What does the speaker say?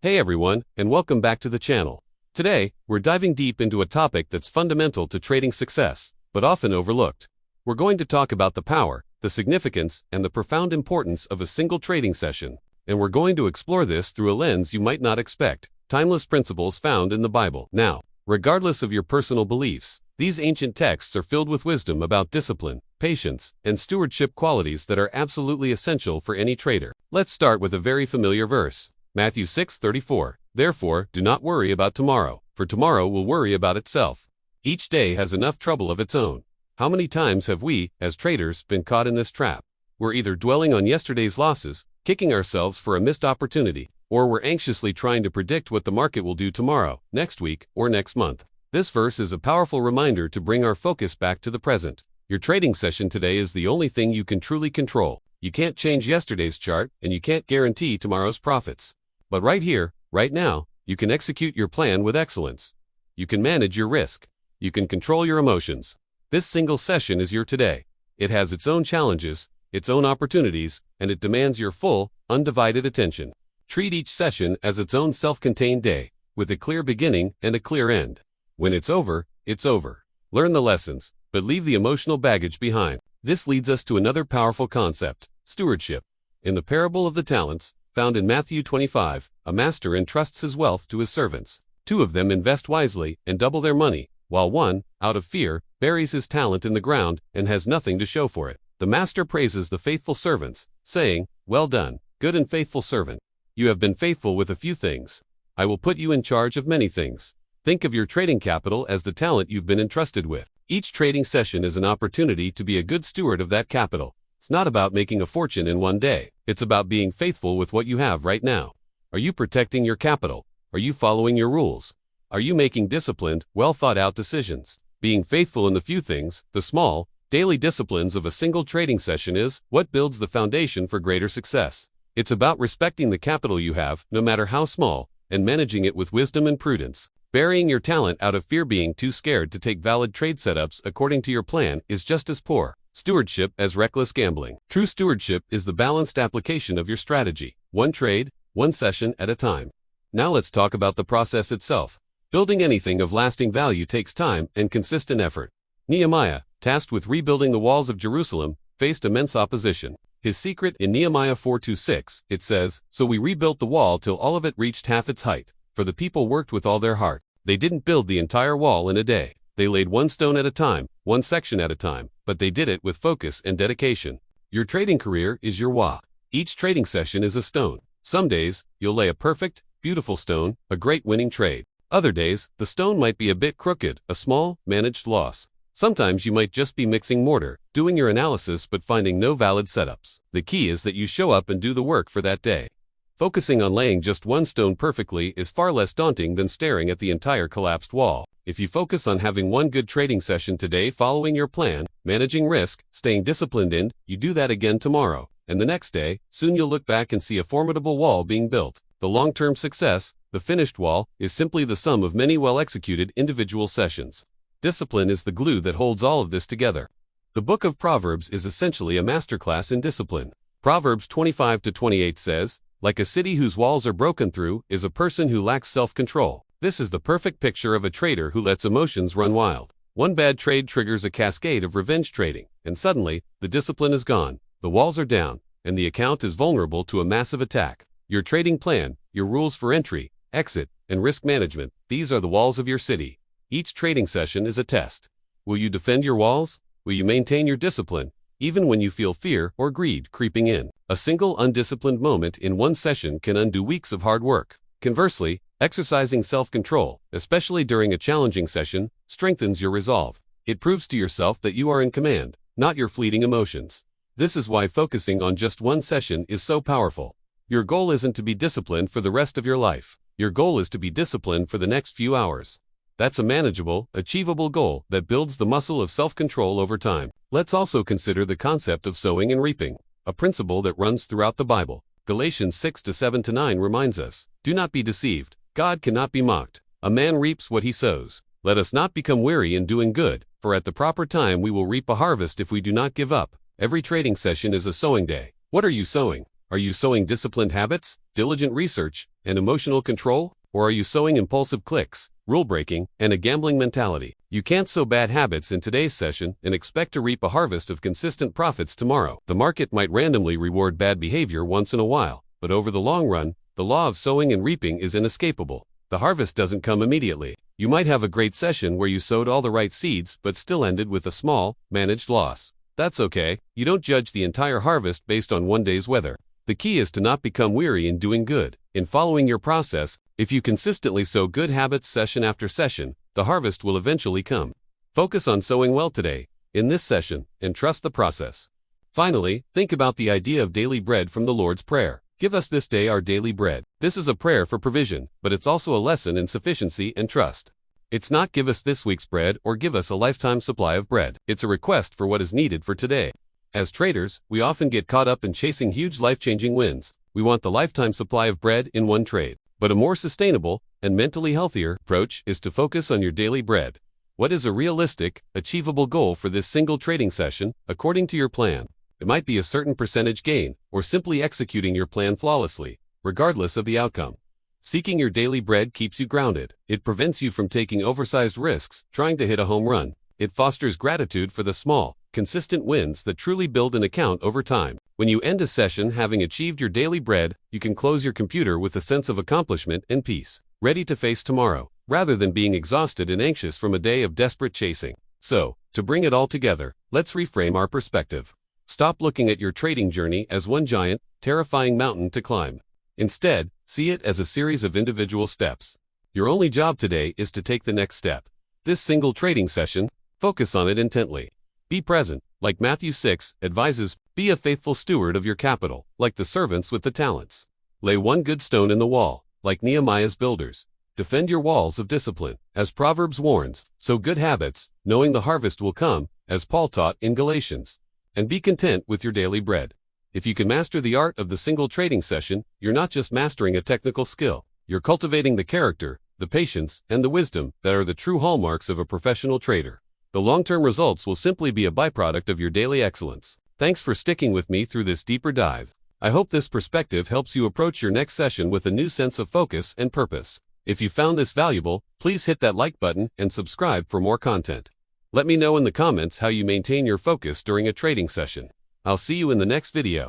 Hey everyone, and welcome back to the channel. Today, we're diving deep into a topic that's fundamental to trading success, but often overlooked. We're going to talk about the power, the significance, and the profound importance of a single trading session. And we're going to explore this through a lens you might not expect, timeless principles found in the Bible. Now, regardless of your personal beliefs, these ancient texts are filled with wisdom about discipline, patience, and stewardship qualities that are absolutely essential for any trader. Let's start with a very familiar verse. Matthew 6:34. Therefore, do not worry about tomorrow, for tomorrow will worry about itself. Each day has enough trouble of its own. How many times have we, as traders, been caught in this trap? We're either dwelling on yesterday's losses, kicking ourselves for a missed opportunity, or we're anxiously trying to predict what the market will do tomorrow, next week, or next month. This verse is a powerful reminder to bring our focus back to the present. Your trading session today is the only thing you can truly control. You can't change yesterday's chart, and you can't guarantee tomorrow's profits. But right here, right now, you can execute your plan with excellence. You can manage your risk. You can control your emotions. This single session is your today. It has its own challenges, its own opportunities, and it demands your full, undivided attention. Treat each session as its own self-contained day, with a clear beginning and a clear end. When it's over, it's over. Learn the lessons, but leave the emotional baggage behind. This leads us to another powerful concept, stewardship. In the parable of the talents, found in Matthew 25, a master entrusts his wealth to his servants. Two of them invest wisely and double their money, while one, out of fear, buries his talent in the ground and has nothing to show for it. The master praises the faithful servants, saying, "Well done, good and faithful servant. You have been faithful with a few things. I will put you in charge of many things." Think of your trading capital as the talent you've been entrusted with. Each trading session is an opportunity to be a good steward of that capital. It's not about making a fortune in one day. It's about being faithful with what you have right now. Are you protecting your capital? Are you following your rules? Are you making disciplined, well-thought-out decisions? Being faithful in the few things, the small, daily disciplines of a single trading session is what builds the foundation for greater success. It's about respecting the capital you have, no matter how small, and managing it with wisdom and prudence. Burying your talent out of fear, being too scared to take valid trade setups according to your plan, is just as poor. Stewardship as reckless gambling. True stewardship is the balanced application of your strategy, one trade, one session at a time. Now let's talk about the process itself. Building anything of lasting value takes time and consistent effort. Nehemiah, tasked with rebuilding the walls of Jerusalem, faced immense opposition. His secret in Nehemiah 4:26, it says, "So we rebuilt the wall till all of it reached half its height, for the people worked with all their heart." They didn't build the entire wall in a day. They laid one stone at a time, one section at a time, but they did it with focus and dedication. Your trading career is your why. Each trading session is a stone. Some days, you'll lay a perfect, beautiful stone, a great winning trade. Other days, the stone might be a bit crooked, a small, managed loss. Sometimes you might just be mixing mortar, doing your analysis but finding no valid setups. The key is that you show up and do the work for that day. Focusing on laying just one stone perfectly is far less daunting than staring at the entire collapsed wall. If you focus on having one good trading session today, following your plan, managing risk, staying disciplined, and you do that again tomorrow, and the next day, soon you'll look back and see a formidable wall being built. The long-term success, the finished wall, is simply the sum of many well-executed individual sessions. Discipline is the glue that holds all of this together. The book of Proverbs is essentially a masterclass in discipline. Proverbs 25-28 says, "Like a city whose walls are broken through is a person who lacks self-control." This is the perfect picture of a trader who lets emotions run wild. One bad trade triggers a cascade of revenge trading, and suddenly, the discipline is gone, the walls are down, and the account is vulnerable to a massive attack. Your trading plan, your rules for entry, exit, and risk management, these are the walls of your city. Each trading session is a test. Will you defend your walls? Will you maintain your discipline, even when you feel fear or greed creeping in? A single undisciplined moment in one session can undo weeks of hard work. Conversely, exercising self-control, especially during a challenging session, strengthens your resolve. It proves to yourself that you are in command, not your fleeting emotions. This is why focusing on just one session is so powerful. Your goal isn't to be disciplined for the rest of your life. Your goal is to be disciplined for the next few hours. That's a manageable, achievable goal that builds the muscle of self-control over time. Let's also consider the concept of sowing and reaping, a principle that runs throughout the Bible. Galatians 6:7-9 reminds us, "Do not be deceived. God cannot be mocked. A man reaps what he sows. Let us not become weary in doing good, for at the proper time we will reap a harvest if we do not give up." Every trading session is a sowing day. What are you sowing? Are you sowing disciplined habits, diligent research, and emotional control? Or are you sowing impulsive clicks, rule-breaking, and a gambling mentality? You can't sow bad habits in today's session and expect to reap a harvest of consistent profits tomorrow. The market might randomly reward bad behavior once in a while, but over the long run, the law of sowing and reaping is inescapable. The harvest doesn't come immediately. You might have a great session where you sowed all the right seeds but still ended with a small, managed loss. That's okay. You don't judge the entire harvest based on one day's weather. The key is to not become weary in doing good. In following your process, if you consistently sow good habits session after session, the harvest will eventually come. Focus on sowing well today, in this session, and trust the process. Finally, think about the idea of daily bread from the Lord's Prayer. Give us this day our daily bread. This is a prayer for provision, but it's also a lesson in sufficiency and trust. It's not give us this week's bread or give us a lifetime supply of bread. It's a request for what is needed for today. As traders, we often get caught up in chasing huge life-changing wins. We want the lifetime supply of bread in one trade. But a more sustainable and mentally healthier approach is to focus on your daily bread. What is a realistic, achievable goal for this single trading session, according to your plan? It might be a certain percentage gain, or simply executing your plan flawlessly, regardless of the outcome. Seeking your daily bread keeps you grounded. It prevents you from taking oversized risks, trying to hit a home run. It fosters gratitude for the small, consistent wins that truly build an account over time. When you end a session having achieved your daily bread, you can close your computer with a sense of accomplishment and peace, ready to face tomorrow, rather than being exhausted and anxious from a day of desperate chasing. So, to bring it all together, let's reframe our perspective. Stop looking at your trading journey as one giant, terrifying mountain to climb. Instead, see it as a series of individual steps. Your only job today is to take the next step. This single trading session, focus on it intently. Be present, like Matthew 6 advises, be a faithful steward of your capital, like the servants with the talents. Lay one good stone in the wall, like Nehemiah's builders. Defend your walls of discipline, as Proverbs warns, sow good habits, knowing the harvest will come, as Paul taught in Galatians. And be content with your daily bread. If you can master the art of the single trading session, you're not just mastering a technical skill. You're cultivating the character, the patience, and the wisdom that are the true hallmarks of a professional trader. The long-term results will simply be a byproduct of your daily excellence. Thanks for sticking with me through this deeper dive. I hope this perspective helps you approach your next session with a new sense of focus and purpose. If you found this valuable, please hit that like button and subscribe for more content. Let me know in the comments how you maintain your focus during a trading session. I'll see you in the next video.